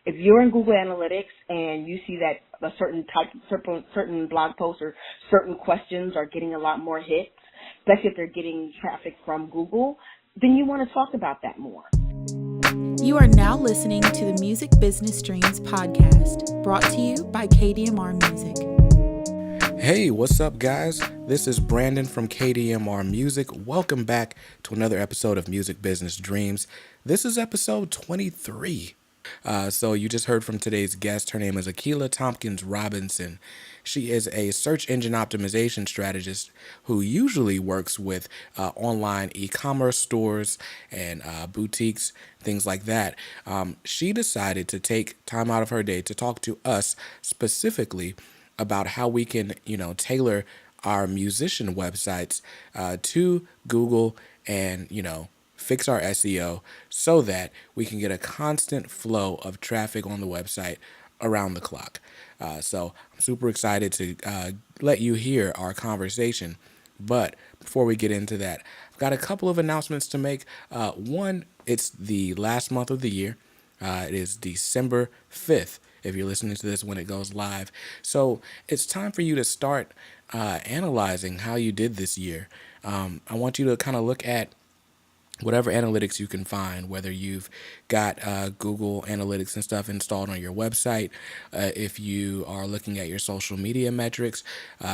If you're in Google Analytics and you see that a certain blog posts or certain questions are getting a lot more hits, especially if they're getting traffic from Google, then you want to talk about that more. You are now listening to the Music Business Dreams podcast, brought to you by KDMR Music. Hey, what's up, guys? This is Brandon from KDMR Music. Welcome back to another episode of Music Business Dreams. This is episode 23. So you just heard from today's guest. Her name is Akilah Thompkins Robinson. She is a search engine optimization strategist who usually works with online e-commerce stores and boutiques, things like that. She decided to take time out of her day to talk to us specifically about how we can, tailor our musician websites to Google and, fix our SEO so that we can get a constant flow of traffic on the website around the clock. So I'm super excited to let you hear our conversation. But before we get into that, I've got a couple of announcements to make. One, it's the last month of the year. It is December 5th. If you're listening to this when it goes live. So it's time for you to start analyzing how you did this year. I want you to kind of look at whatever analytics you can find, whether you've got Google Analytics and stuff installed on your website, if you are looking at your social media metrics,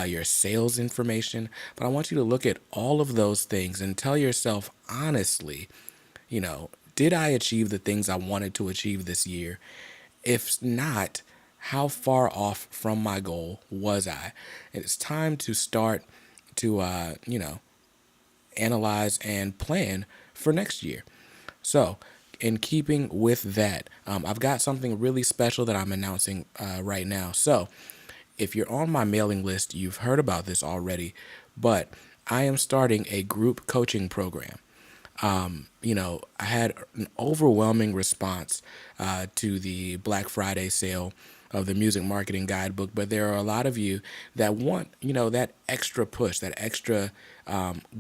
your sales information. But I want you to look at all of those things and tell yourself honestly, did I achieve the things I wanted to achieve this year? If not, how far off from my goal was I? It's time to start to, analyze and plan for next year. So in keeping with that, I've got something really special that I'm announcing right now. So if you're on my mailing list, you've heard about this already, but I am starting a group coaching program. I had an overwhelming response to the Black Friday sale of the Music Marketing Guidebook, but there are a lot of you that want, that extra push, that extra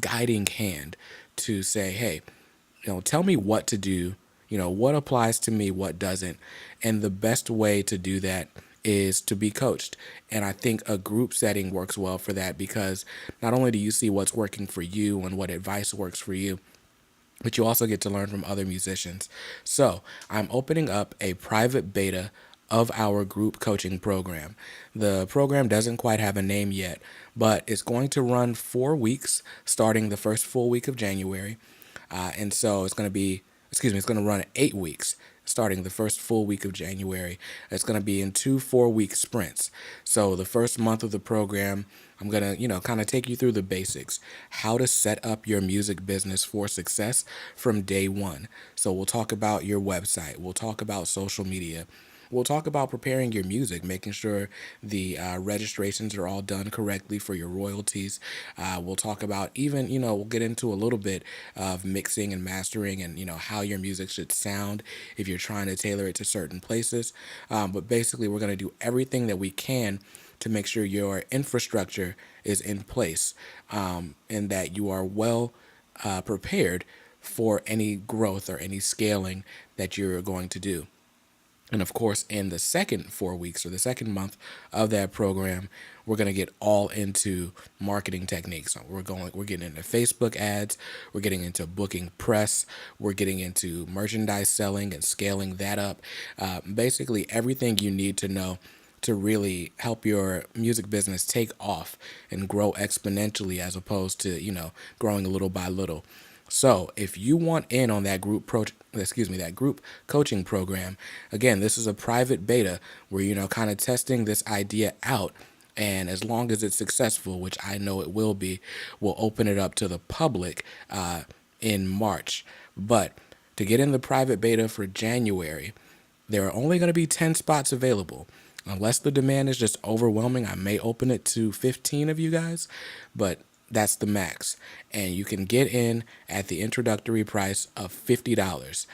guiding hand to say, hey, tell me what to do, what applies to me, what doesn't. And the best way to do that is to be coached. And I think a group setting works well for that because not only do you see what's working for you and what advice works for you, but you also get to learn from other musicians. So I'm opening up a private beta of our group coaching program. The program doesn't quite have a name yet, but it's going to run 4 weeks, starting the first full week of January. And so it's going to run 8 weeks, starting the first full week of January. It's going to be in 2 4-week sprints. So the first month of the program, I'm going to, kind of take you through the basics, how to set up your music business for success from day one. So we'll talk about your website. We'll talk about social media. We'll talk about preparing your music, making sure the registrations are all done correctly for your royalties. We'll talk about even, we'll get into a little bit of mixing and mastering and, how your music should sound if you're trying to tailor it to certain places. But basically, we're going to do everything that we can to make sure your infrastructure is in place and that you are well prepared for any growth or any scaling that you're going to do. And of course, in the second 4 weeks or the second month of that program, we're going to get all into marketing techniques. So we're getting into Facebook ads. We're getting into booking press. We're getting into merchandise selling and scaling that up. Basically, everything you need to know to really help your music business take off and grow exponentially as opposed to, growing little by little. So if you want in on that group coaching program, again, this is a private beta where, kind of testing this idea out. And as long as it's successful, which I know it will be, we'll open it up to the public in March. But to get in the private beta for January, there are only going to be 10 spots available. Unless the demand is just overwhelming, I may open it to 15 of you guys, but that's the max. And you can get in at the introductory price of $50.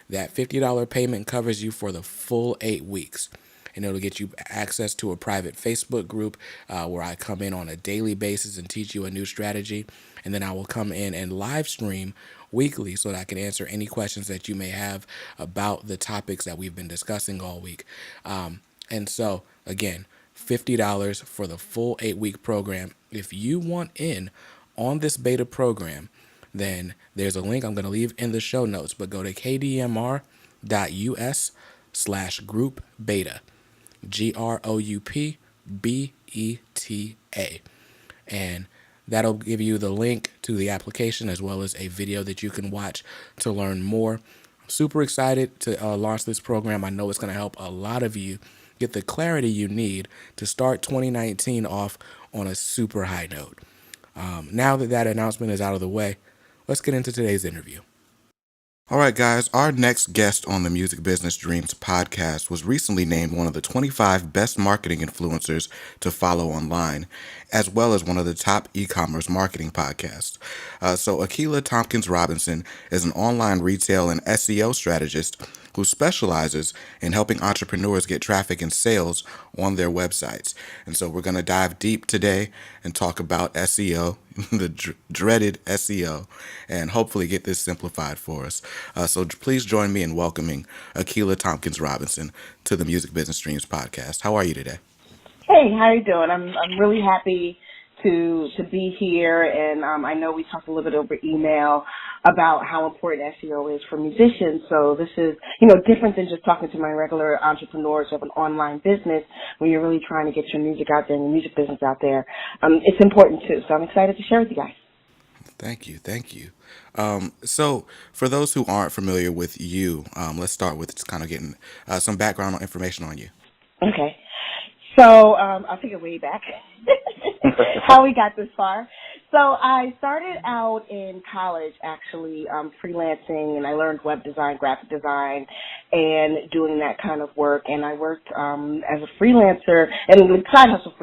That $50 payment covers you for the full 8 weeks. and it'll get you access to a private Facebook group where I come in on a daily basis and teach you a new strategy. And then I will come in and live stream weekly so that I can answer any questions that you may have about the topics that we've been discussing all week. And so, again, $50 for the full 8-week program. If you want in on this beta program, then there's a link I'm going to leave in the show notes, but go to kdmr.us/group beta, GROUPBETA. And that'll give you the link to the application as well as a video that you can watch to learn more. I'm super excited to launch this program. I know it's going to help a lot of you get the clarity you need to start 2019 off on a super high note. Now that announcement is out of the way, let's get into today's interview. All right, guys, our next guest on the Music Business Dreams podcast was recently named one of the 25 best marketing influencers to follow online, as well as one of the top e-commerce marketing podcasts. So Akilah Thompkins Robinson is an online retail and SEO strategist who specializes in helping entrepreneurs get traffic and sales on their websites. And so we're going to dive deep today and talk about SEO, the dreaded SEO, and hopefully get this simplified for us. So please join me in welcoming Akilah Thompkins Robinson to the Music Business Dreams podcast. How are you today? Hey, how are you doing? I'm really happy to be here, and I know we talked a little bit over email about how important SEO is for musicians. So this is, different than just talking to my regular entrepreneurs of an online business when you're really trying to get your music out there and your music business out there. It's important too. So I'm excited to share with you guys. Thank you. So for those who aren't familiar with you, let's start with just kind of getting some background information on you. Okay. So I'll take it way back, how we got this far. So I started out in college, actually, freelancing, and I learned web design, graphic design, and doing that kind of work. And I worked as a freelancer, and side hustle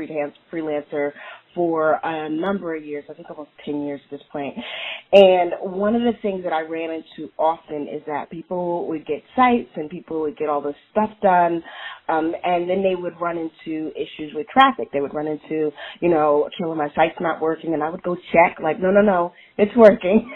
freelancer for a number of years, I think almost 10 years at this point. And one of the things that I ran into often is that people would get sites and people would get all this stuff done, and then they would run into issues with traffic. They would run into, Akilah, my site's not working, and I would go check, like, no, it's working.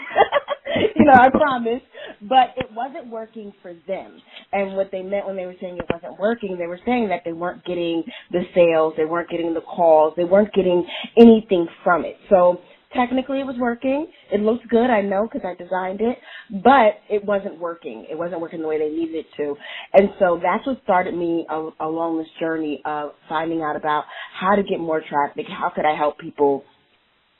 I promise. But it wasn't working for them. And what they meant when they were saying it wasn't working, they were saying that they weren't getting the sales, they weren't getting the calls, they weren't getting anything from it. So technically it was working. It looked good, I know, because I designed it, but it wasn't working. It wasn't working the way they needed it to. And so that's what started me along this journey of finding out about how to get more traffic, how could I help people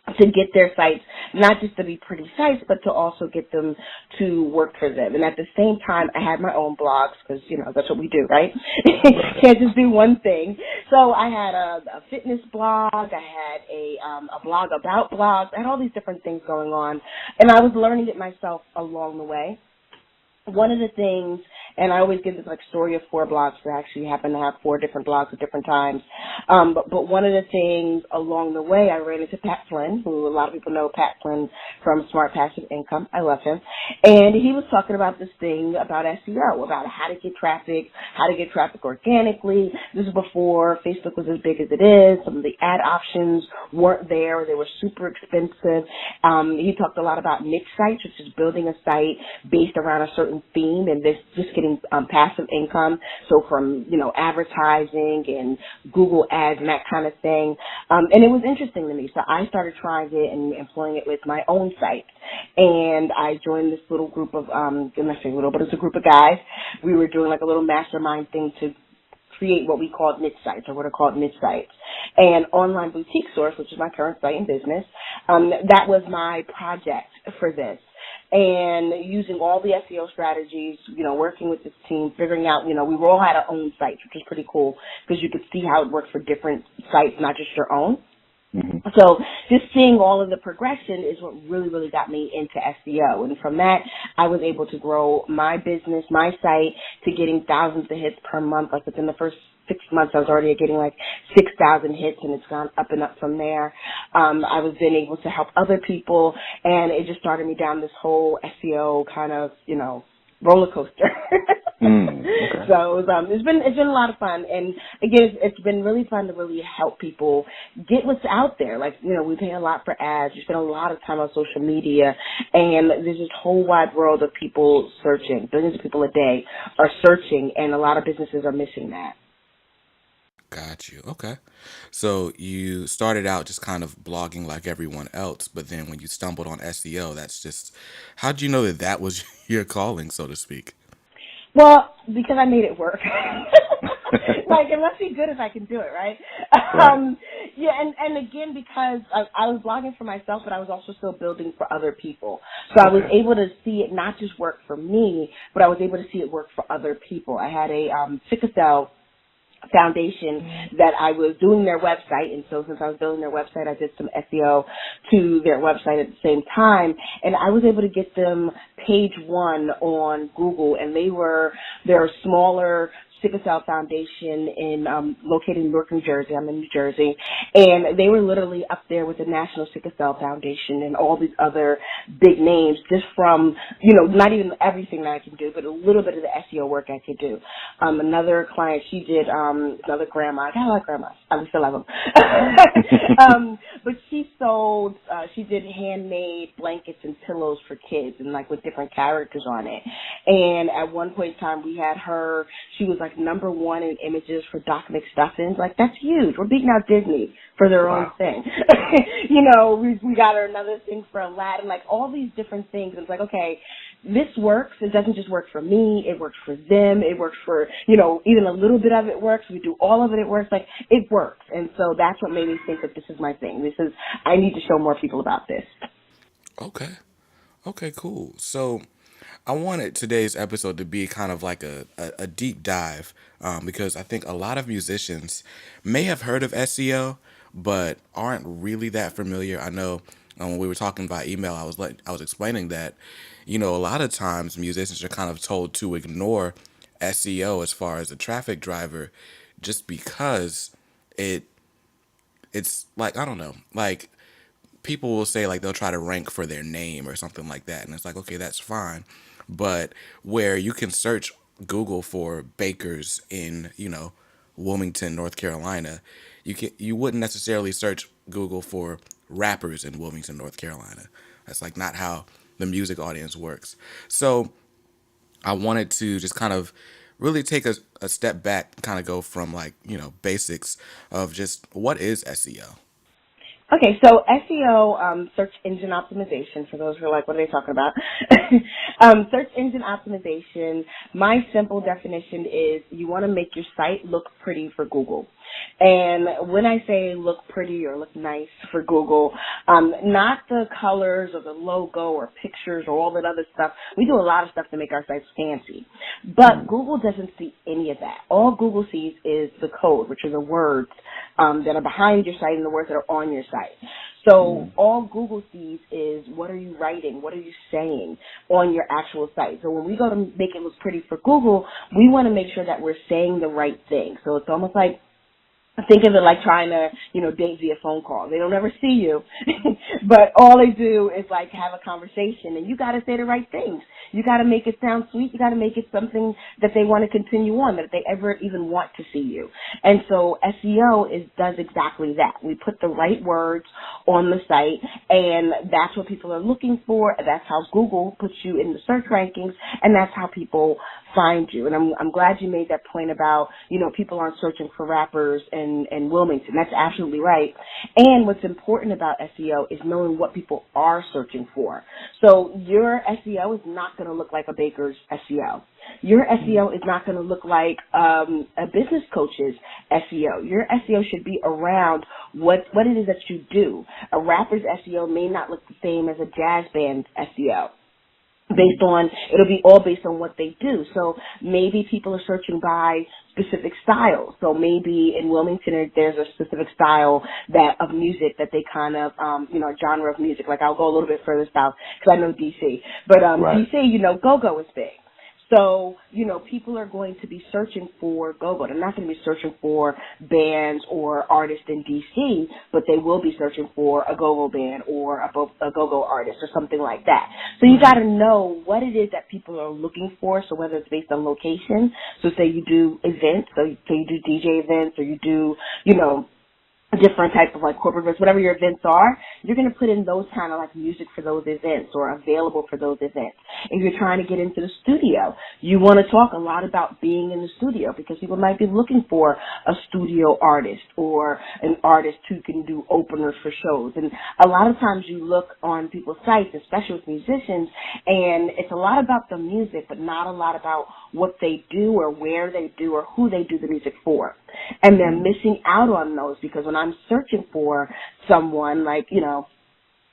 to get their sites, not just to be pretty sites, but to also get them to work for them. And at the same time, I had my own blogs because, that's what we do, right? Can't just do one thing. So I had a fitness blog. I had a blog about blogs. I had all these different things going on. And I was learning it myself along the way. One of the things, and I always give this story of 4 blogs, so I actually happen to have 4 different blogs at different times. But one of the things along the way, I ran into Pat Flynn, who a lot of people know Pat Flynn from Smart Passive Income. I love him. And he was talking about this thing about SEO, about how to get traffic organically. This is before Facebook was as big as it is. Some of the ad options weren't there. They were super expensive. He talked a lot about niche sites, which is building a site based around a certain theme and this just getting passive income. So from, advertising and Google ads and that kind of thing. And it was interesting to me. So I started trying it and employing it with my own site. And I joined this little group of, I'm not saying little, but it's a group of guys. We were doing a little mastermind thing to create what we called niche sites, or what are called niche sites. And Online Boutique Source, which is my current site in business, that was my project for this. And using all the SEO strategies, working with this team, figuring out, we all had our own sites, which is pretty cool because you could see how it works for different sites, not just your own. Mm-hmm. So just seeing all of the progression is what really, really got me into SEO. And from that, I was able to grow my business, my site, to getting thousands of hits per month. Like within the first 6 months, I was already getting 6,000 hits, and it's gone up and up from there. I was then able to help other people, and it just started me down this whole SEO kind of, roller coaster. Okay. So it's been a lot of fun, and again, it's been really fun to really help people get what's out there. Like, we pay a lot for ads, we spend a lot of time on social media, and there's this whole wide world of people searching. Billions of people a day are searching, and a lot of businesses are missing that. Got you. Okay. So you started out just kind of blogging like everyone else, but then when you stumbled on SEO, how'd you know that that was your calling, so to speak? Well, because I made it work. Like, it must be good if I can do it, right? Right. Yeah, and again, because I was blogging for myself, but I was also still building for other people. So I was Okay. able to see it not just work for me, but I was able to see it work for other people. I had a sickle cell foundation that I was doing their website, and so since I was building their website, I did some SEO to their website at the same time, and I was able to get them page 1 on Google, and they're a smaller sickle cell foundation located in Newark, New Jersey. I'm in New Jersey, and they were literally up there with the National Sickle Cell Foundation and all these other big names, just from, not even everything that I can do, but a little bit of the SEO work I could do. Another client, she did, another grandma, I got a lot of grandmas, I still love them. But she did handmade blankets and pillows for kids, and like with different characters on it. And at one point in time, we had her, she was like number 1 in images for Doc McStuffins. Like, that's huge. We're beating out Disney for their own thing. We got her another thing for Aladdin, like all these different things. It's like, okay, this works. It doesn't just work for me. It works for them. It works for, even a little bit of it works. We do all of it. It works. Like, it works. And so that's what made me think that this is my thing. I need to show more people about this. Okay. Okay, cool. So I wanted today's episode to be kind of like a deep dive, because I think a lot of musicians may have heard of SEO, but aren't really that familiar. I know when we were talking by email, I was explaining that, a lot of times musicians are kind of told to ignore SEO as far as a traffic driver, just because it's like, I don't know, like people will say like they'll try to rank for their name or something like that, and it's like, okay, that's fine, but where you can search Google for bakers in Wilmington, North Carolina, you wouldn't necessarily search Google for rappers in Wilmington, North Carolina. That's like not how the music audience works. So I wanted to just kind of really take a step back, kind of go from like basics of just what is SEO. Okay, so SEO, search engine optimization, for those who are like, what are they talking about? Search engine optimization, my simple definition is you want to make your site look pretty for Google. And when I say look pretty or look nice for Google, not the colors or the logo or pictures or all that other stuff. We do a lot of stuff to make our sites fancy. But Google doesn't see any of that. All Google sees is the code, which are the words that are behind your site and the words that are on your site. So all Google sees is what are you writing, what are you saying on your actual site. So when we go to make it look pretty for Google, we want to make sure that we're saying the right thing. So it's almost like, think of it like trying to, date via phone call. They don't ever see you, but all they do is like have a conversation, and you got to say the right things. You got to make it sound sweet. You got to make it something that they want to continue on, that they ever even want to see you. And so SEO does exactly that. We put the right words on the site, and that's what people are looking for. That's how Google puts you in the search rankings, and that's how people find you. And I'm glad you made that point about, people aren't searching for rappers in Wilmington. That's absolutely right. And what's important about SEO is knowing what people are searching for. So your SEO is not going to look like a baker's SEO. Your SEO is not going to look like a business coach's SEO. Your SEO should be around what it is that you do. A rapper's SEO may not look the same as a jazz band's SEO. It'll be all based on what they do. So maybe people are searching by specific styles. So maybe in Wilmington there's a specific style of music that they kind of, a genre of music. Like I'll go a little bit further south because I know DC. But right. DC, go-go is big. So, people are going to be searching for go-go. They're not going to be searching for bands or artists in D.C., but they will be searching for a go-go band or a go-go artist or something like that. So you got to know what it is that people are looking for. So whether it's based on location, so say you do events, so you do DJ events, or you do, different type of like corporate events, whatever your events are, you're going to put in those kind of like music for those events or available for those events. If you're trying to get into the studio, you want to talk a lot about being in the studio because people might be looking for a studio artist or an artist who can do openers for shows. And a lot of times you look on people's sites, especially with musicians, and it's a lot about the music, but not a lot about what they do or where they do or who they do the music for. And they're missing out on those because when I'm searching for someone, like,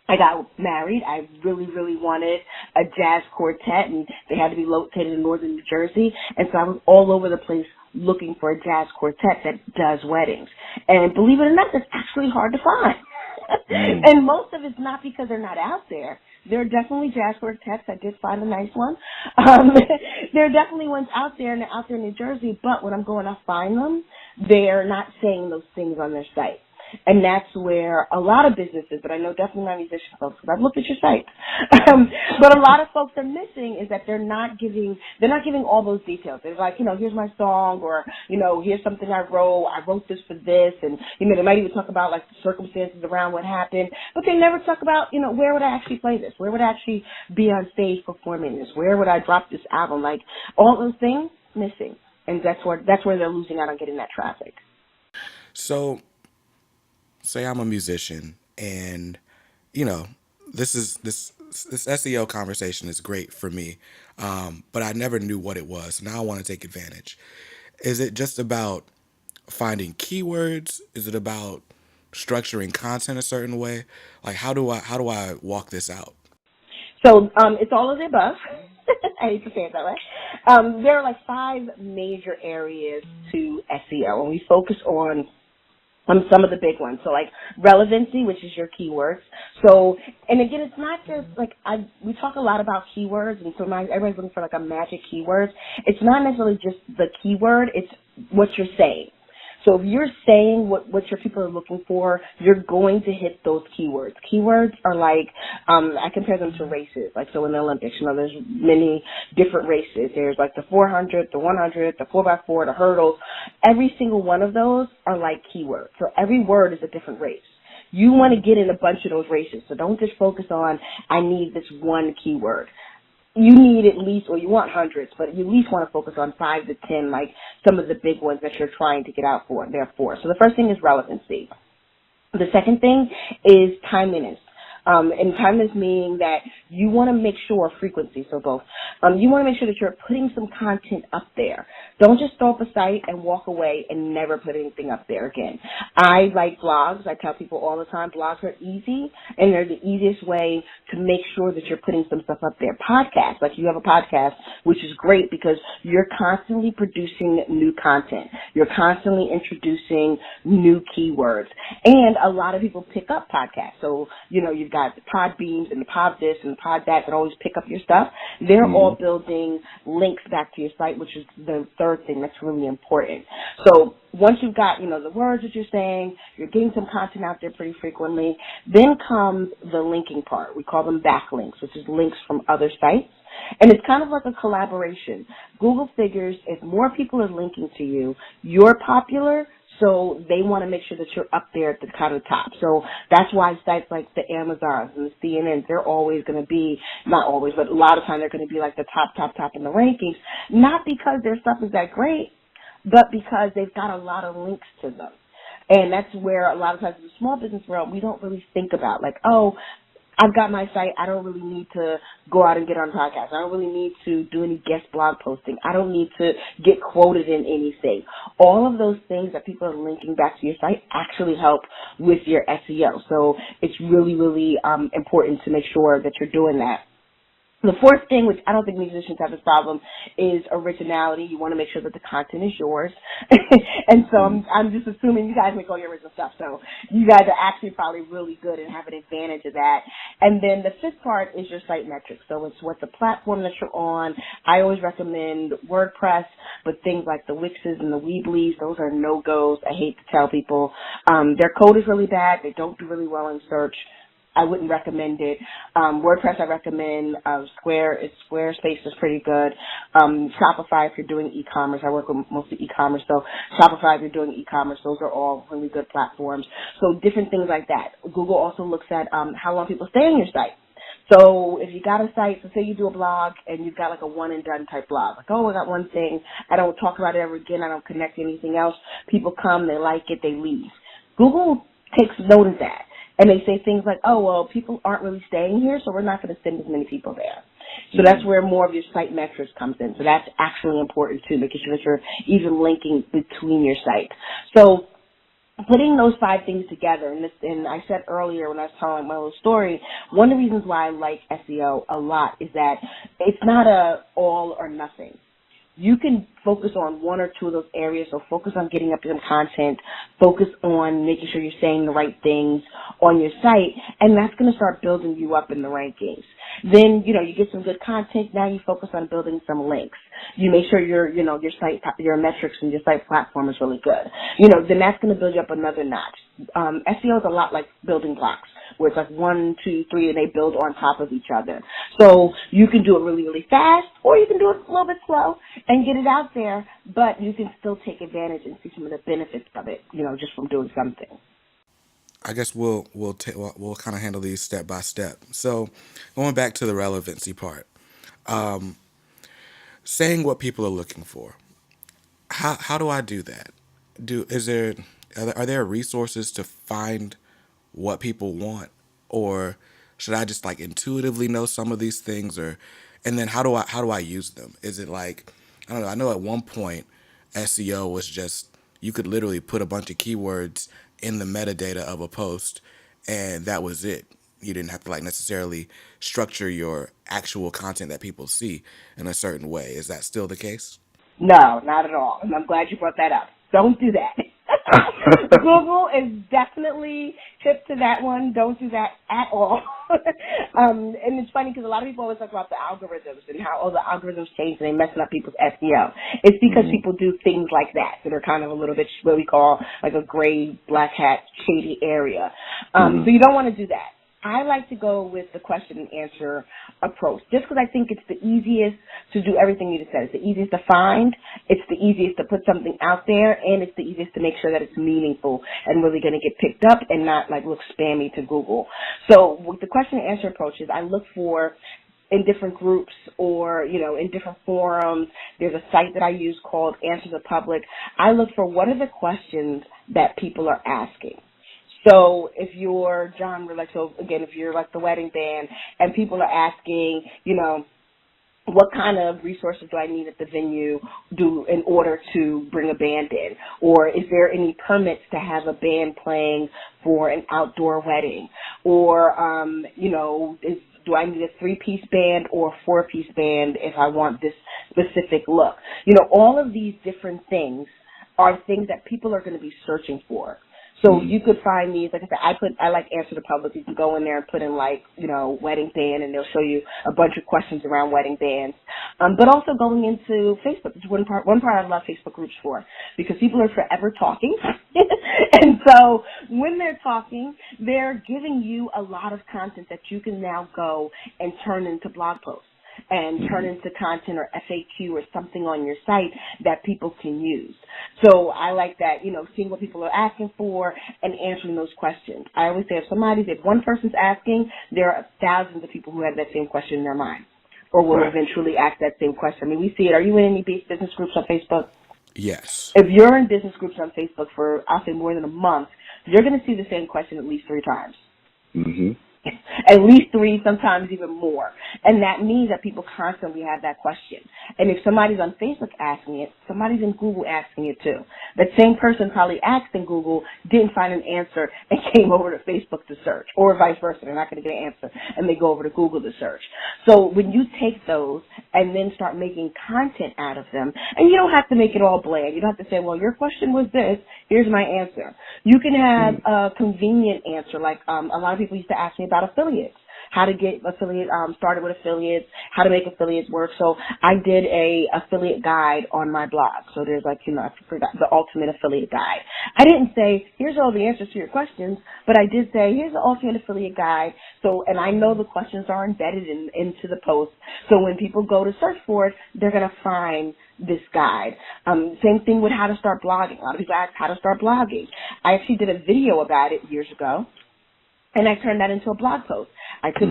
I got married. I really, really wanted a jazz quartet, and they had to be located in northern New Jersey. And so I was all over the place looking for a jazz quartet that does weddings. And believe it or not, that's actually hard to find. And most of it's not because they're not out there. There are definitely jazz quartets. I did find a nice one. There are definitely ones out there, and they're out there in New Jersey, but when I'm going to find them, they're not saying those things on their site. And that's where a lot of businesses, but I know definitely my musician folks, because I've looked at your site, but a lot of folks are missing is that they're not giving all those details. They're like, here's my song, or, here's something I wrote this for this, and, they might even talk about, like, the circumstances around what happened, but they never talk about, where would I actually play this? Where would I actually be on stage performing this? Where would I drop this album? Like, all those things missing, and that's where they're losing out on getting that traffic. So, say I'm a musician and, this SEO conversation is great for me, but I never knew what it was. Now I want to take advantage. Is it just about finding keywords? Is it about structuring content a certain way? Like, how do I walk this out? So it's all of the above. I hate to say it that way. There are like 5 major areas to SEO, and we focus on some of the big ones. So like relevancy, which is your keywords. So, and again, it's not just like, we talk a lot about keywords, and so everybody's looking for like a magic keyword. It's not necessarily just the keyword, it's what you're saying. So if you're saying what your people are looking for, you're going to hit those keywords. Keywords are like, I compare them to races. Like, so in the Olympics, there's many different races. There's like the 400, the 100, the 4x4, the hurdles. Every single one of those are like keywords. So every word is a different race. You want to get in a bunch of those races. So don't just focus on, I need this one keyword. You need at least, or you want hundreds, but you at least want to focus on 5 to 10, like some of the big ones that you're trying to get out for, therefore. So the first thing is relevancy. The second thing is timeliness. And timeliness meaning that you want to make sure, frequency, so both. You want to make sure that you're putting some content up there. Don't just throw up a site and walk away and never put anything up there again. I like blogs. I tell people all the time, blogs are easy, and they're the easiest way to make sure that you're putting some stuff up there. Podcasts, like you have a podcast, which is great because you're constantly producing new content. You're constantly introducing new keywords. And a lot of people pick up podcasts. So, you've got the Podbeans and the Pod this and the Pod that always pick up your stuff. They're all building links back to your site, which is the third thing that's really important. So once you've got, the words that you're saying, you're getting some content out there pretty frequently, then comes the linking part. We call them backlinks, which is links from other sites. And it's kind of like a collaboration. Google figures if more people are linking to you, you're popular, so they want to make sure that you're up there at the kind of top. So that's why sites like the Amazons and the CNNs, they're always going to be, not always, but a lot of times they're going to be like the top in the rankings, not because their stuff is that great, but because they've got a lot of links to them. And that's where a lot of times in the small business world, we don't really think about like, oh, I've got my site. I don't really need to go out and get on podcasts. I don't really need to do any guest blog posting. I don't need to get quoted in anything. All of those things that people are linking back to your site actually help with your SEO. So it's really, really important to make sure that you're doing that. The fourth thing, which I don't think musicians have this problem, is originality. You want to make sure that the content is yours. And so I'm just assuming you guys make all your original stuff. So you guys are actually probably really good and have an advantage of that. And then the fifth part is your site metrics. So it's what the platform that you're on. I always recommend WordPress, but things like the Wixes and the Weebly's, those are no-goes. I hate to tell people. Their code is really bad. They don't do really well in search. I wouldn't recommend it. WordPress, I recommend. Squarespace is pretty good. Shopify, if you're doing e-commerce. I work with mostly e-commerce, so Shopify, if you're doing e-commerce, those are all really good platforms. So different things like that. Google also looks at how long people stay on your site. So if you got a site, so say you do a blog and you've got like a one and done type blog, like, oh, I got one thing, I don't talk about it ever again, I don't connect to anything else. People come, they like it, they leave. Google takes note of that. And they say things like, oh, well, people aren't really staying here, so we're not going to send as many people there. So that's where more of your site metrics comes in. So that's actually important, too, making sure that you're even linking between your sites. So putting those 5 things together, and I said earlier when I was telling my little story, one of the reasons why I like SEO a lot is that it's not a all or nothing. You can focus on one or two of those areas, so focus on getting up some content, focus on making sure you're saying the right things on your site, and that's going to start building you up in the rankings. Then, you get some good content, now you focus on building some links. You make sure your site, your metrics and your site platform is really good. Then that's going to build you up another notch. SEO is a lot like building blocks, where it's like 1, 2, 3, and they build on top of each other. So you can do it really, really fast, or you can do it a little bit slow and get it out there, but you can still take advantage and see some of the benefits of it, just from doing something. I guess we'll kind of handle these step by step. So going back to the relevancy part, saying what people are looking for. How do I do that? Are there resources to find what people want, or should I just like intuitively know some of these things, and then how do I use them? Is it like, I don't know. I know at one point SEO was just, you could literally put a bunch of keywords in the metadata of a post and that was it. You didn't have to like necessarily structure your actual content that people see in a certain way. Is that still the case? No, not at all. And I'm glad you brought that up. Don't do that. Google is definitely hip to that one. Don't do that at all. And it's funny because a lot of people always talk about the algorithms and how all the algorithms change and they messing up people's SEO. It's because people do things like that are kind of a little bit what we call like a gray, black hat, shady area. So you don't want to do that. I like to go with the question and answer approach just because I think it's the easiest to do everything you just said. It's the easiest to find, it's the easiest to put something out there, and it's the easiest to make sure that it's meaningful and really going to get picked up and not like look spammy to Google. So with the question and answer approaches, I look for in different groups or, in different forums. There's a site that I use called Answer the Public. I look for what are the questions that people are asking. So if you're if you're like the wedding band and people are asking, what kind of resources do I need at the venue in order to bring a band in? Or is there any permits to have a band playing for an outdoor wedding? Or, do I need a 3-piece band or a 4-piece band if I want this specific look? All of these different things are things that people are going to be searching for. So you could find these, like I said, I like Answer the Public. You can go in there and put in wedding band, and they'll show you a bunch of questions around wedding bands. But also going into Facebook, which is one part I love Facebook groups for, because people are forever talking. And so when they're talking, they're giving you a lot of content that you can now go and turn into blog posts and turn into content or FAQ or something on your site that people can use. So I like that, seeing what people are asking for and answering those questions. I always say if one person's asking, there are thousands of people who have that same question in their mind or will eventually ask that same question. I mean, we see it. Are you in any business groups on Facebook? Yes. If you're in business groups on Facebook for, I'll say, more than a month, you're going to see the same question at least 3 times. at least 3, sometimes even more. And that means that people constantly have that question. And if somebody's on Facebook asking it, somebody's in Google asking it too. That same person probably asked in Google, didn't find an answer, and came over to Facebook to search, or vice versa. They're not going to get an answer, and they go over to Google to search. So when you take those and then start making content out of them, and you don't have to make it all bland. You don't have to say, well, your question was this, here's my answer. You can have a convenient answer, like a lot of people used to ask me about affiliates. How to get started with affiliates, how to make affiliates work. So I did a affiliate guide on my blog. So there's I forgot the ultimate affiliate guide. I didn't say, here's all the answers to your questions, but I did say, here's the ultimate affiliate guide. So, and I know the questions are embedded into the post. So when people go to search for it, they're going to find this guide. Same thing with how to start blogging. A lot of people ask how to start blogging. I actually did a video about it years ago. And I turned that into a blog post. I said,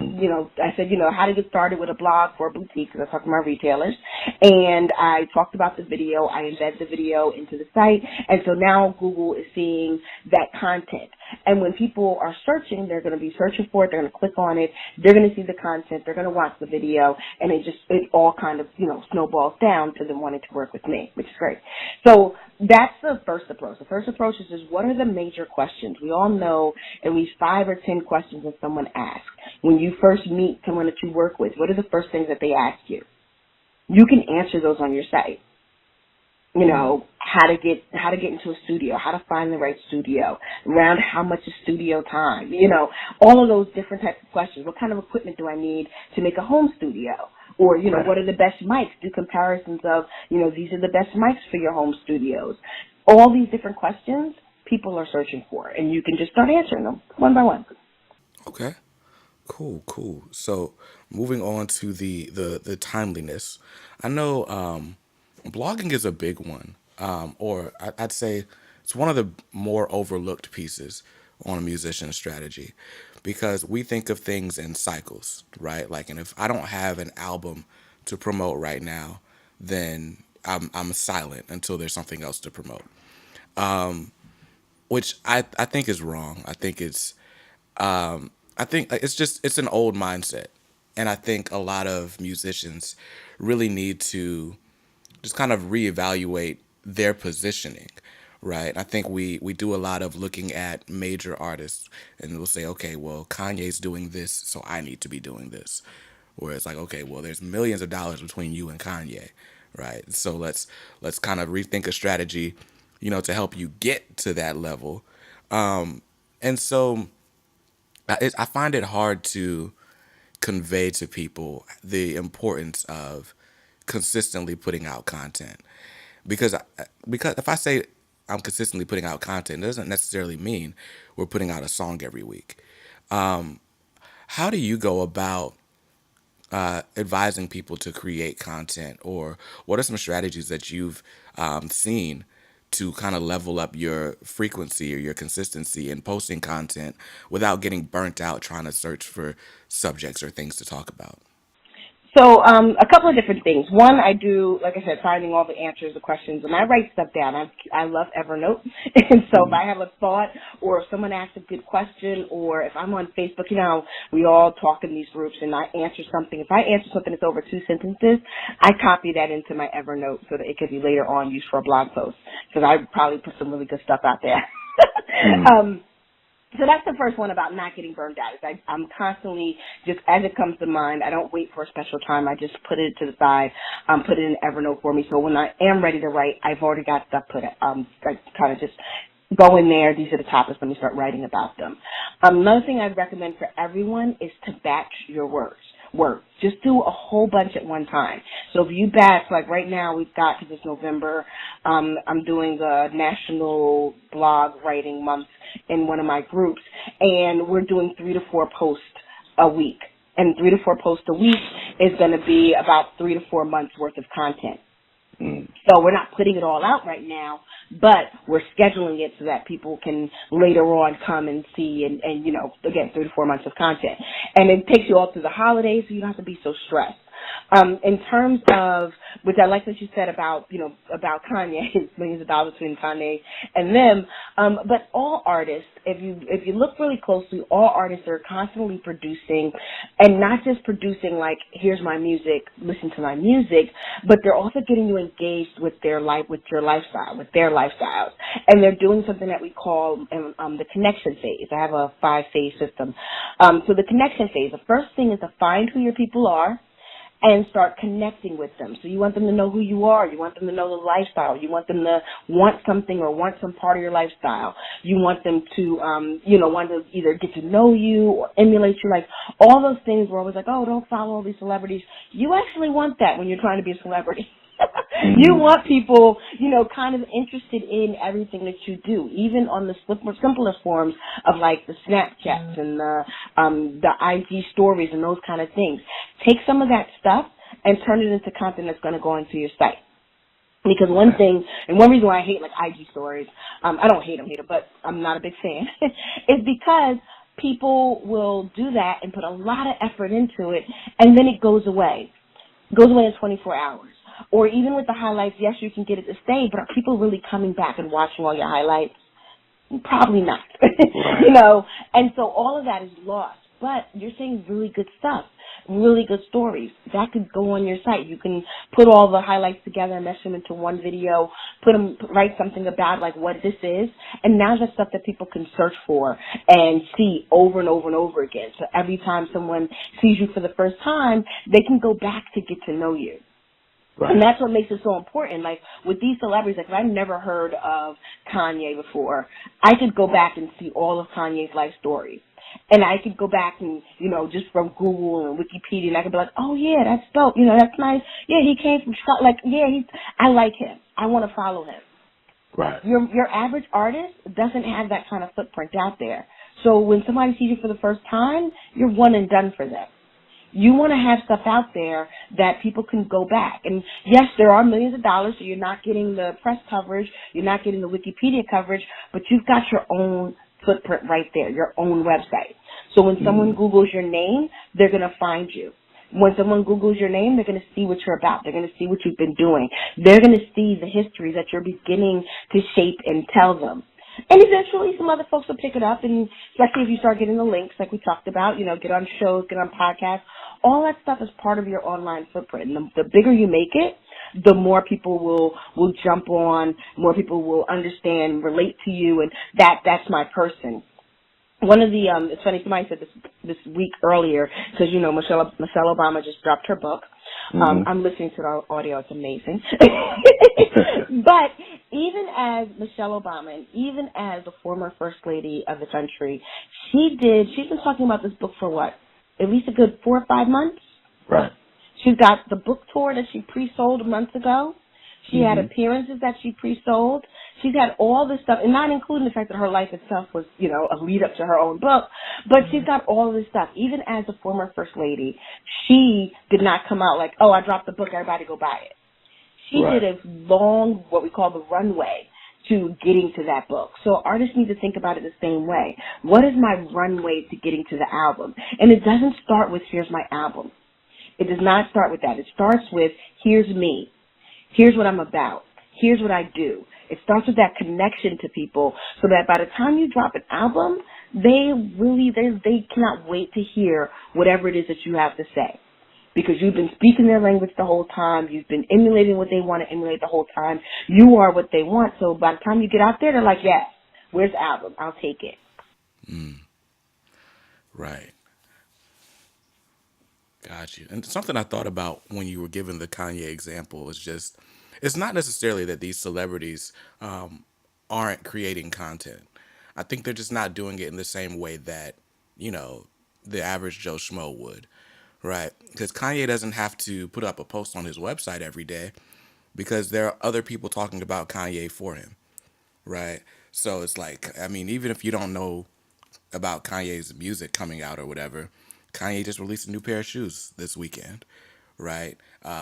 how to get started with a blog for a boutique, because I talked to my retailers. And I talked about the video. I embed the video into the site. And so now Google is seeing that content. And when people are searching, they're going to be searching for it. They're going to click on it. They're going to see the content. They're going to watch the video. And it all kind of, snowballs down to them wanting to work with me, which is great. So that's the first approach. The first approach is just, what are the major questions? We all know at least 5 or 10 questions that someone asks. When you first meet someone that you work with, what are the first things that they ask you? You can answer those on your site. How to get into a studio, how to find the right studio, around how much is studio time, all of those different types of questions. What kind of equipment do I need to make a home studio? Or, what are the best mics? Do comparisons of, these are the best mics for your home studios. All these different questions people are searching for, and you can just start answering them one by one. Okay. Cool. So moving on to the timeliness. I know blogging is a big one, or I'd say it's one of the more overlooked pieces on a musician's strategy, because we think of things in cycles, right? Like, and if I don't have an album to promote right now, then I'm silent until there's something else to promote, which I think is wrong. I think it's it's an old mindset. And I think a lot of musicians really need to just kind of reevaluate their positioning, right? I think we do a lot of looking at major artists and we'll say, okay, well, Kanye's doing this, so I need to be doing this. Where it's like, okay, well, there's millions of dollars between you and Kanye, right? So let's kind of rethink a strategy, to help you get to that level. And so I find it hard to convey to people the importance of consistently putting out content, because if I say I'm consistently putting out content, it doesn't necessarily mean we're putting out a song every week. How do you go about advising people to create content, or what are some strategies that you've seen to kind of level up your frequency or your consistency in posting content without getting burnt out trying to search for subjects or things to talk about? So a couple of different things. One, I do, like I said, finding all the answers, the questions, and I write stuff down. I love Evernote. And so if I have a thought, or if someone asks a good question, or if I'm on Facebook, we all talk in these groups and I answer something. If I answer something that's over 2 sentences, I copy that into my Evernote so that it could be later on used for a blog post, because I probably put some really good stuff out there. So that's the first one about not getting burned out. I'm constantly, just as it comes to mind, I don't wait for a special time. I just put it to the side, put it in Evernote for me. So when I am ready to write, I've already got stuff put I kind of just go in there. These are the topics. Let me start writing about them. Another thing I'd recommend for everyone is to batch your work. Just do a whole bunch at one time. So if you batch, like right now we've got, because it's November, I'm doing the National Blog Writing Month in one of my groups, and we're doing 3 to 4 posts a week. And 3 to 4 posts a week is going to be about 3 to 4 months worth of content. So we're not putting it all out right now, but we're scheduling it so that people can later on come and see and again, 3 to 4 months of content. And it takes you all through the holidays, so you don't have to be so stressed. In terms of, which I like what you said about, about Kanye, millions of dollars between Kanye and them. But all artists, if you look really closely, all artists are constantly producing, and not just producing like, here's my music, listen to my music, but they're also getting you engaged with their life, with your lifestyle, with their lifestyles. And they're doing something that we call the connection phase. I have a 5-phase system. So the connection phase, the first thing is to find who your people are and start connecting with them. So you want them to know who you are. You want them to know the lifestyle. You want them to want something or want some part of your lifestyle. You want them to, want to either get to know you or emulate you. Like all those things we're always like, oh, don't follow all these celebrities. You actually want that when you're trying to be a celebrity. You want people, kind of interested in everything that you do, even on the simplest forms of like the Snapchats and the IG stories and those kind of things. Take some of that stuff and turn it into content that's going to go into your site. Because one thing, and one reason why I hate like IG stories, I don't hate them, but I'm not a big fan, is because people will do that and put a lot of effort into it, and then it goes away. It goes away in 24 hours. Or even with the highlights, yes, you can get it to stay, but are people really coming back and watching all your highlights? Probably not. And so all of that is lost. But you're saying really good stuff, really good stories. That could go on your site. You can put all the highlights together and mesh them into one video, write something about like what this is, and now that's stuff that people can search for and see over and over and over again. So every time someone sees you for the first time, they can go back to get to know you. Right. And that's what makes it so important. Like with these celebrities, like I've never heard of Kanye before. I could go back and see all of Kanye's life stories. And I could go back and, just from Google and Wikipedia, and I could be like, oh yeah, that's dope. That's nice. Yeah, he came from Scotland. Like, yeah, I like him. I want to follow him. Right. Your average artist doesn't have that kind of footprint out there. So when somebody sees you for the first time, you're one and done for them. You want to have stuff out there that people can go back. And yes, there are millions of dollars, so you're not getting the press coverage, you're not getting the Wikipedia coverage, but you've got your own footprint right there, your own website. So when someone Googles your name, they're going to find you. When someone Googles your name, they're going to see what you're about. They're going to see what you've been doing. They're going to see the history that you're beginning to shape and tell them. And eventually some other folks will pick it up, and especially if you start getting the links like we talked about, get on shows, get on podcasts. All that stuff is part of your online footprint. And the bigger you make it, the more people will jump on, more people will understand, relate to you, and that's my person. One of the, it's funny, somebody said this week earlier, because, Michelle Obama just dropped her book. I'm listening to the audio. It's amazing. But even as Michelle Obama and even as the former First Lady of the country, she's been talking about this book for what? At least a good 4 or 5 months? Right. She's got the book tour that she pre-sold months ago. She had appearances that she pre-sold. She's had all this stuff, and not including the fact that her life itself was, a lead up to her own book. But she's got all of this stuff. Even as a former First Lady, she did not come out like, oh, I dropped the book, everybody go buy it. She did a long, what we call the runway to getting to that book. So artists need to think about it the same way. What is my runway to getting to the album? And it doesn't start with, here's my album. It does not start with that. It starts with, here's me. Here's what I'm about. Here's what I do. It starts with that connection to people so that by the time you drop an album, they cannot wait to hear whatever it is that you have to say. Because you've been speaking their language the whole time. You've been emulating what they want to emulate the whole time. You are what they want. So by the time you get out there, they're like, yes, where's the album? I'll take it. Right. Got you. And something I thought about when you were giving the Kanye example is just, it's not necessarily that these celebrities aren't creating content. I think they're just not doing it in the same way that, the average Joe Schmo would. Right. Because Kanye doesn't have to put up a post on his website every day because there are other people talking about Kanye for him. Right. So it's like, even if you don't know about Kanye's music coming out or whatever, Kanye just released a new pair of shoes this weekend. Right.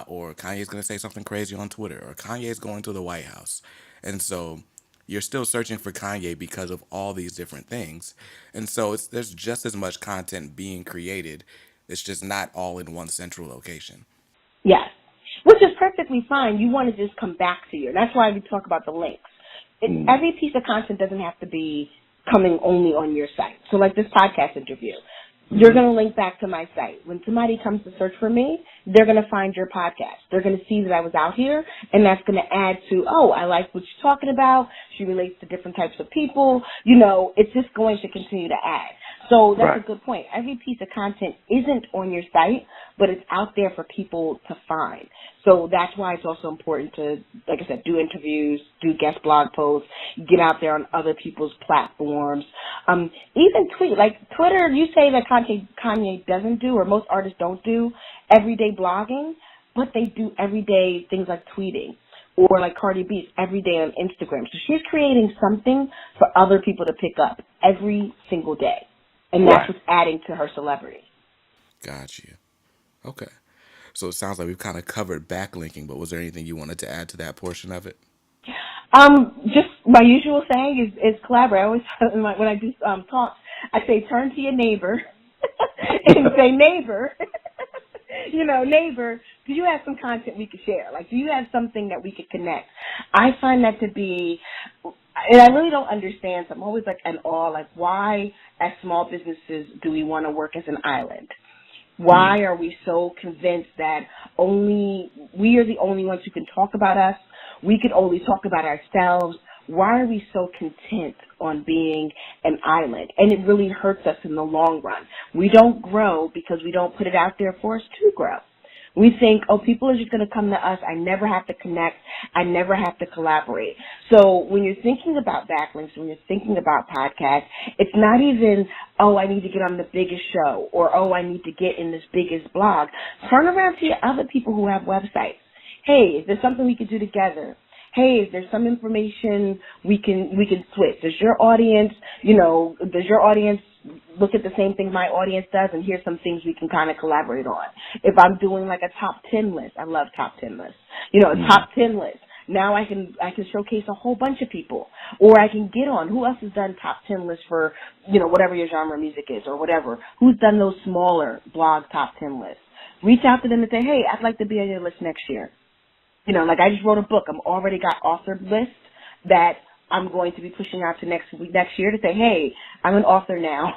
Or Kanye's going to say something crazy on Twitter, or Kanye's going to the White House. And so you're still searching for Kanye because of all these different things. And so there's just as much content being created. It's just not all in one central location. perfectly fine. You want to just come back to you. And that's why we talk about the links. Every piece of content doesn't have to be coming only on your site. So like this podcast interview, you're going to link back to my site. When somebody comes to search for me, they're going to find your podcast. They're going to see that I was out here, and that's going to add to, oh, I like what you're talking about. She relates to different types of people. You know, it's just going to continue to add. So that's a good point. Every piece of content isn't on your site, but it's out there for people to find. So that's why it's also important to, like I said, do interviews, do guest blog posts, get out there on other people's platforms. Even tweet. Like Twitter, you say that Kanye doesn't do, or most artists don't do, everyday blogging, but they do everyday things like tweeting. Or like Cardi B's every day on Instagram. So she's creating something for other people to pick up every single day. And that's what's adding to her celebrity. Got you. Okay. So it sounds like we've kind of covered backlinking, but was there anything you wanted to add to that portion of it? Just my usual saying is collaborate. I always, when I do talks, I say turn to your neighbor and say, neighbor, neighbor, do you have some content we could share? Like, do you have something that we could connect? I find that to be, and I really don't understand, so I'm always like in awe, like why as small businesses do we want to work as an island? Why are we so convinced that only we are the only ones who can talk about us? We can only talk about ourselves. Why are we so content on being an island? And it really hurts us in the long run. We don't grow because we don't put it out there for us to grow. We think, oh, people are just going to come to us. I never have to connect. I never have to collaborate. So when you're thinking about backlinks, when you're thinking about podcasts, it's not even, oh, I need to get on the biggest show, or, oh, I need to get in this biggest blog. Turn around to your other people who have websites. Hey, is there something we could do together? Hey, is there some information we can switch? Does your audience look at the same thing my audience does, and here's some things we can kind of collaborate on? If I'm doing like a top 10 list, I love top 10 lists. A top 10 list. Now I can showcase a whole bunch of people, or I can get on who else has done top 10 lists for, whatever your genre of music is or whatever. Who's done those smaller blog top 10 lists? Reach out to them and say, hey, I'd like to be on your list next year. Like I just wrote a book. I'm already got authored list that I'm going to be pushing out to next year to say, hey, I'm an author now.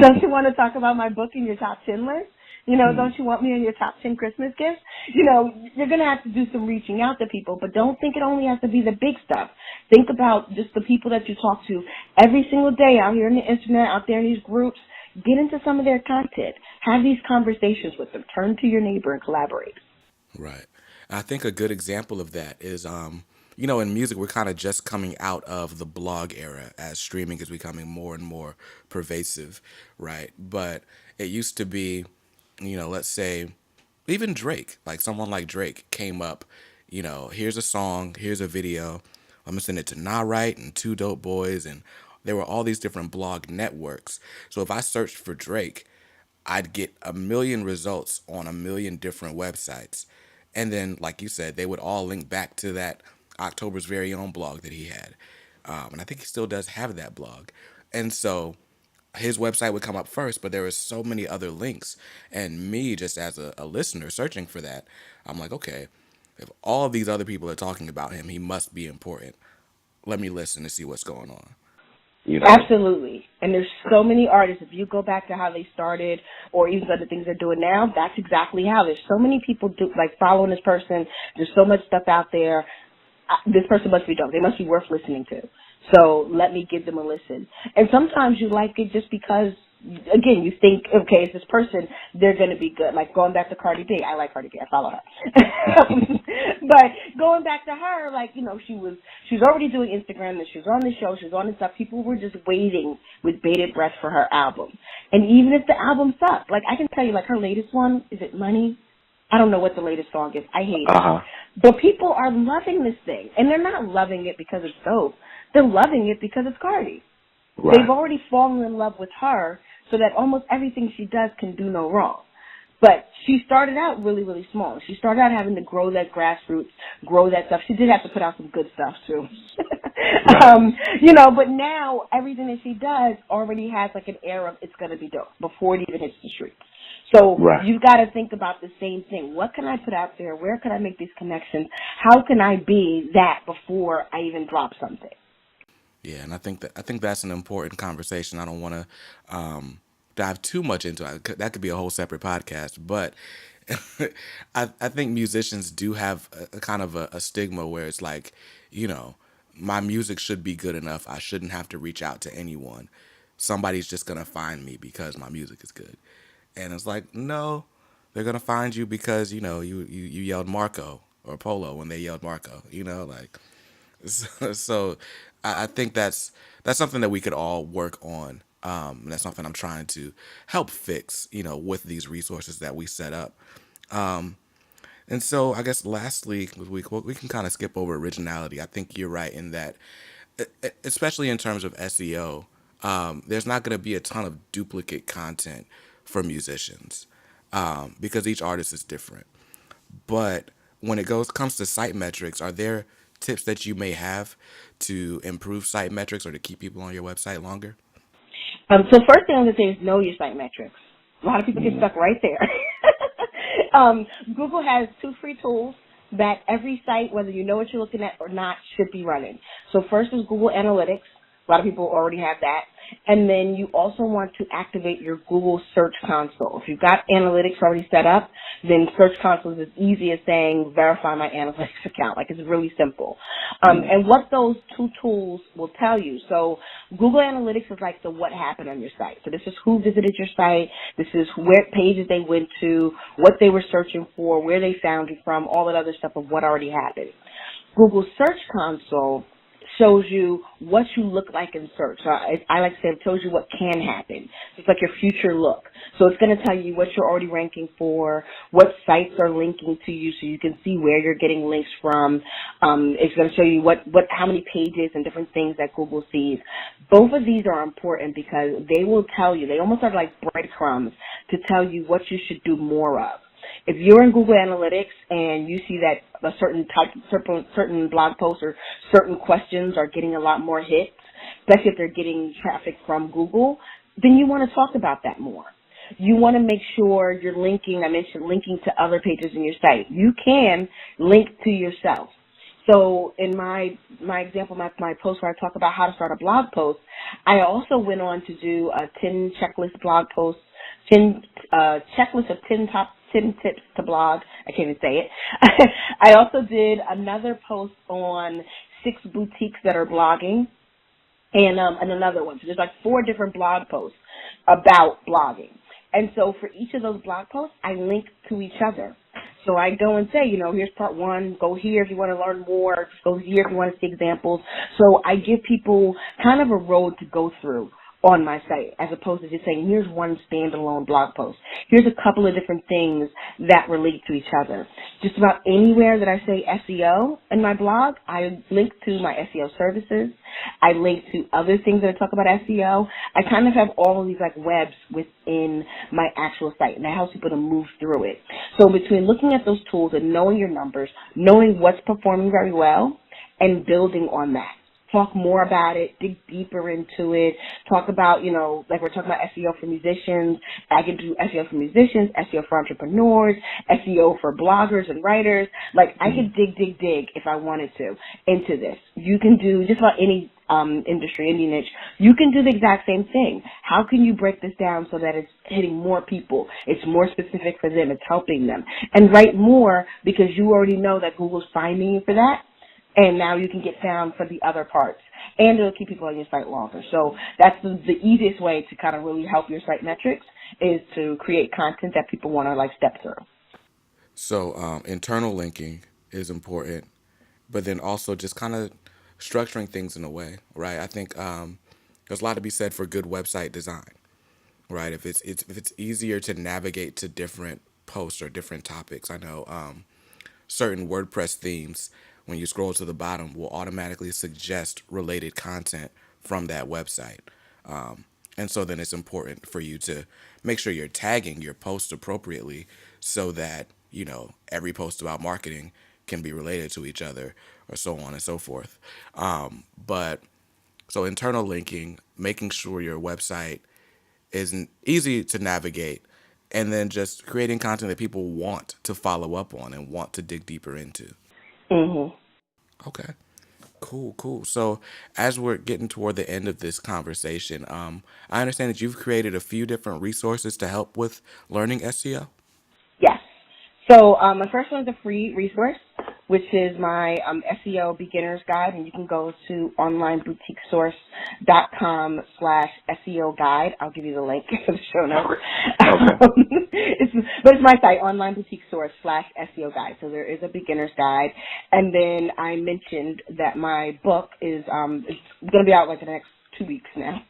Don't you want to talk about my book in your top 10 list? Don't you want me on your top 10 Christmas gifts? You're going to have to do some reaching out to people, but don't think it only has to be the big stuff. Think about just the people that you talk to every single day out here on the internet, out there in these groups. Get into some of their content. Have these conversations with them. Turn to your neighbor and collaborate. Right. I think a good example of that is, in music, we're kind of just coming out of the blog era as streaming is becoming more and more pervasive, right? But it used to be, let's say, even Drake, like someone like Drake came up, here's a song, here's a video, I'm going to send it to Nah Right and Two Dope Boys, and there were all these different blog networks. So if I searched for Drake, I'd get a million results on a million different websites. And then, like you said, they would all link back to that October's Very Own blog that he had. And I think he still does have that blog. And so his website would come up first, but there were so many other links. And me, just as a listener searching for that, I'm like, okay, if all these other people are talking about him, he must be important. Let me listen to see what's going on. Absolutely. And there's so many artists. If you go back to how they started or even the things they're doing now, that's exactly how. There's so many people following this person. There's so much stuff out there. This person must be dope. They must be worth listening to. So let me give them a listen. And sometimes you like it just because, again, you think, okay, it's this person, they're going to be good. Like going back to Cardi B. I like Cardi B. I follow her. But going back to her, she's already doing Instagram, and she was on the show, she was on the stuff. People were just waiting with bated breath for her album. And even if the album sucked, I can tell you, her latest one, is it Money? I don't know what the latest song is. I hate it. But people are loving this thing. And they're not loving it because it's dope. They're loving it because it's Cardi. Right. They've already fallen in love with her so that almost everything she does can do no wrong. But she started out really, really small. She started out having to grow that grassroots, grow that stuff. She did have to put out some good stuff, too. But now everything that she does already has an air of it's going to be dope before it even hits the streets. So Right. you've got to think about the same thing. What can I put out there? Where can I make these connections? How can I be that before I even drop something? Yeah, and I think that's an important conversation. I don't want to dive too much into it. That could be a whole separate podcast. But I think musicians do have a kind of a stigma where it's like, you know, my music should be good enough. I shouldn't have to reach out to anyone. Somebody's just gonna find me because my music is good. And it's like, no, they're gonna find you because you yelled Marco or Polo when they yelled Marco. Like so I think that's something that we could all work on. And that's something I'm trying to help fix, with these resources that we set up. And so I guess lastly, we can kind of skip over originality. I think you're right in that, especially in terms of SEO, there's not going to be a ton of duplicate content for musicians because each artist is different. But when it comes to site metrics, are there tips that you may have to improve site metrics or to keep people on your website longer? So first thing I'm going to say is know your site metrics. A lot of people get stuck right there. Google has 2 free tools that every site, whether you know what you're looking at or not, should be running. So first is Google Analytics. A lot of people already have that. And then you also want to activate your Google Search Console. If you've got analytics already set up, then Search Console is as easy as saying verify my analytics account. Like, it's really simple. And what those 2 tools will tell you. So Google Analytics is like the what happened on your site. So this is who visited your site. This is where pages they went to, what they were searching for, where they found you from, all that other stuff of what already happened. Google Search Console shows you what you look like in search. So I like to say it tells you what can happen. It's like your future look. So it's going to tell you what you're already ranking for, what sites are linking to you so you can see where you're getting links from. It's going to show you how many pages and different things that Google sees. Both of these are important because they will tell you, they almost are like breadcrumbs to tell you what you should do more of. If you're in Google Analytics and you see that a certain blog posts or certain questions are getting a lot more hits, especially if they're getting traffic from Google, then you want to talk about that more. You want to make sure you're linking, I mentioned linking to other pages in your site. You can link to yourself. So in my example, my post where I talk about how to start a blog post, I also went on to do a 10 checklist blog post, 10 checklist of 10 tips to blog. I can't even say it. I also did another post on 6 boutiques that are blogging and another one. So there's like 4 different blog posts about blogging. And so for each of those blog posts, I link to each other. So I go and say, here's part 1, go here if you want to learn more, just go here if you want to see examples. So I give people kind of a road to go through on my site, as opposed to just saying, here's one standalone blog post. Here's a couple of different things that relate to each other. Just about anywhere that I say SEO in my blog, I link to my SEO services. I link to other things that I talk about SEO. I kind of have all of these like webs within my actual site, and that helps people to move through it. So between looking at those tools and knowing your numbers, knowing what's performing very well, and building on that. Talk more about it, dig deeper into it, talk about, like we're talking about SEO for musicians. I can do SEO for musicians, SEO for entrepreneurs, SEO for bloggers and writers. Like, I could dig if I wanted to into this. You can do just about any industry, any niche. You can do the exact same thing. How can you break this down so that it's hitting more people? It's more specific for them. It's helping them. And write more because you already know that Google's finding you for that. And now you can get found for the other parts. And it'll keep people on your site longer. So that's the easiest way to kind of really help your site metrics is to create content that people want to step through. So internal linking is important, but then also just kind of structuring things in a way, right? I think there's a lot to be said for good website design, right? If it's easier to navigate to different posts or different topics. I know certain WordPress themes, when you scroll to the bottom, will automatically suggest related content from that website. And so then it's important for you to make sure you're tagging your post appropriately so that, every post about marketing can be related to each other or so on and so forth. But so internal linking, making sure your website is easy to navigate and then just creating content that people want to follow up on and want to dig deeper into. Mhm. Okay. Cool, cool. So as we're getting toward the end of this conversation, I understand that you've created a few different resources to help with learning SEO. Yes. So my first one is a free resource, which is my SEO Beginners Guide, and you can go to onlineboutiquesource.com/SEO guide. I'll give you the link in the show notes. Okay. It's my site, onlineboutiquesource/SEO guide. So there is a beginner's guide. And then I mentioned that my book is it's going to be out like in the next 2 weeks now.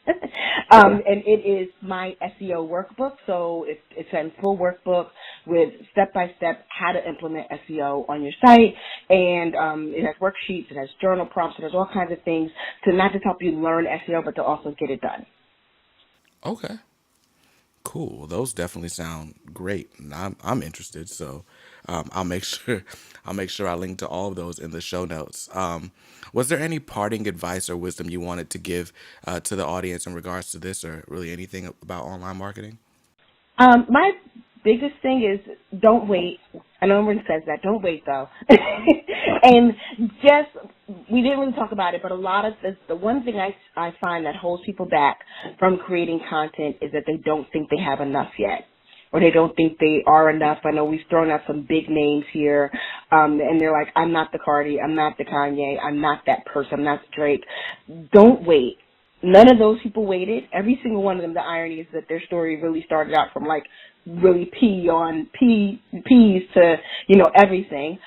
And it is my SEO workbook. So it's a full workbook with step-by-step how to implement SEO on your site. And it has worksheets, it has journal prompts, it has all kinds of things to not just help you learn SEO, but to also get it done. Okay. Cool. Those definitely sound great, and I'm interested. So I'll make sure I link to all of those in the show notes. Was there any parting advice or wisdom you wanted to give to the audience in regards to this, or really anything about online marketing? My biggest thing is don't wait. I know everyone says that. Don't wait, though. And we didn't really talk about it, but a lot of the one thing I find that holds people back from creating content is that they don't think they have enough yet, or they don't think they are enough. I know we've thrown out some big names here, and they're like, I'm not the Cardi, I'm not the Kanye, I'm not that person, I'm not the Drake. Don't wait. None of those people waited. Every single one of them, the irony is that their story really started out from like really peas to, everything.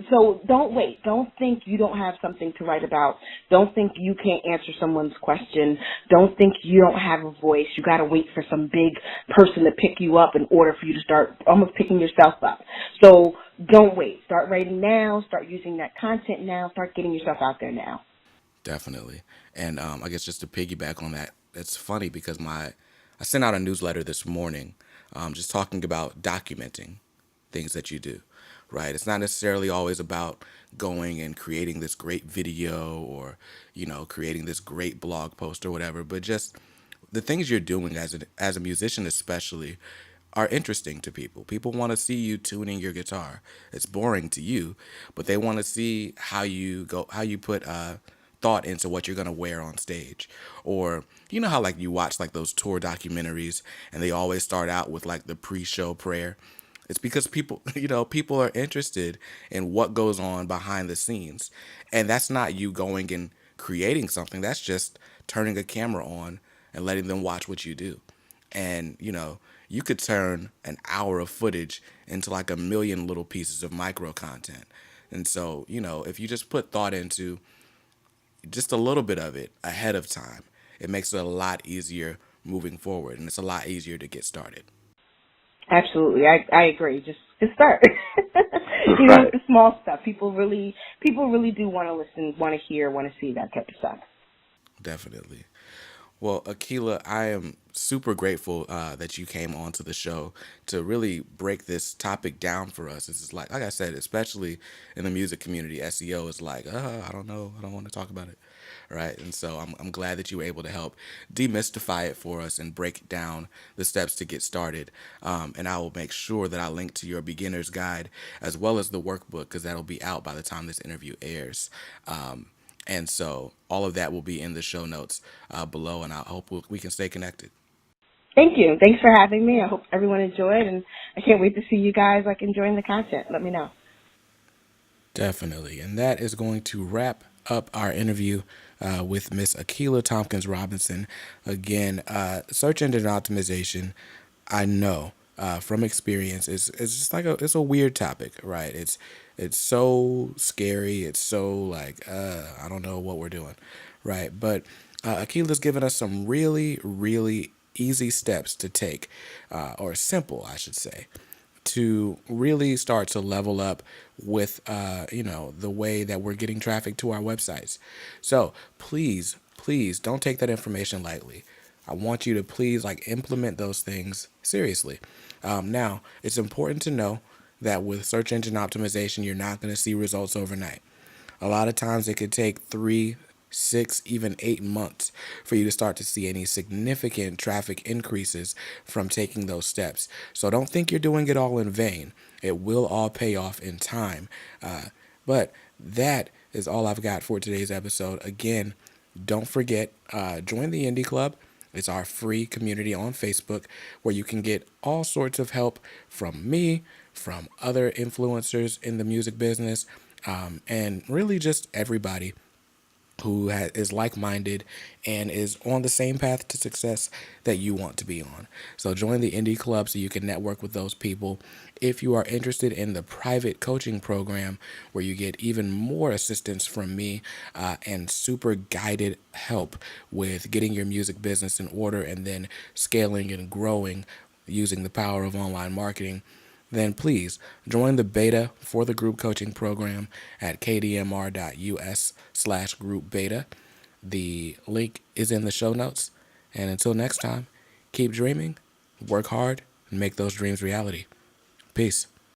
So don't wait. Don't think you don't have something to write about. Don't think you can't answer someone's question. Don't think you don't have a voice. You got to wait for some big person to pick you up in order for you to start almost picking yourself up. So don't wait. Start writing now. Start using that content now. Start getting yourself out there now. Definitely. And I guess just to piggyback on that, it's funny because I sent out a newsletter this morning just talking about documenting things that you do, right? It's not necessarily always about going and creating this great video or, creating this great blog post or whatever, but just the things you're doing as a musician especially are interesting to people. People want to see you tuning your guitar. It's boring to you, but they want to see how you put thought into what you're going to wear on stage. Or you know how like you watch like those tour documentaries and they always start out with like the pre-show prayer. It's because people, people are interested in what goes on behind the scenes. And that's not you going and creating something. That's just turning a camera on and letting them watch what you do. And, you could turn an hour of footage into like a million little pieces of micro content. And so, if you just put thought into just a little bit of it ahead of time, it makes it a lot easier moving forward, and it's a lot easier to get started. Absolutely. I agree. Just start. Right. The small stuff. People really do want to listen, want to hear, want to see that type of stuff. Definitely. Well, Akilah, I am super grateful that you came onto the show to really break this topic down for us. This is like I said, especially in the music community, SEO is like, I don't know, I don't want to talk about it, right? And so I'm glad that you were able to help demystify it for us and break down the steps to get started. And I will make sure that I link to your beginner's guide as well as the workbook because that'll be out by the time this interview airs. And so all of that will be in the show notes below, and I hope we can stay connected. Thank you. Thanks for having me. I hope everyone enjoyed, and I can't wait to see you guys enjoying the content. Let me know. Definitely. And that is going to wrap up our interview with Miss Akilah Thompkins Robinson. Again, search engine optimization, I know from experience, it's just like it's a weird topic, right? It's so scary. It's so like, I don't know what we're doing, right? But Akilah's given us some really, really easy steps to take, or simple, I should say, to really start to level up with, the way that we're getting traffic to our websites. So please don't take that information lightly. I want you to please implement those things seriously. Now, it's important to know that with search engine optimization, you're not going to see results overnight. A lot of times it could take 3, 6, even 8 months for you to start to see any significant traffic increases from taking those steps. So don't think you're doing it all in vain. It will all pay off in time. But that is all I've got for today's episode. Again, don't forget, join the Indie Club. It's our free community on Facebook where you can get all sorts of help from me, from other influencers in the music business, and really just everybody who is like-minded and is on the same path to success that you want to be on. So join the Indie Club so you can network with those people. If you are interested in the private coaching program where you get even more assistance from me and super guided help with getting your music business in order and then scaling and growing using the power of online marketing, then please join the beta for the group coaching program at kdmr.us/group beta. The link is in the show notes. And until next time, keep dreaming, work hard, and make those dreams reality. Peace.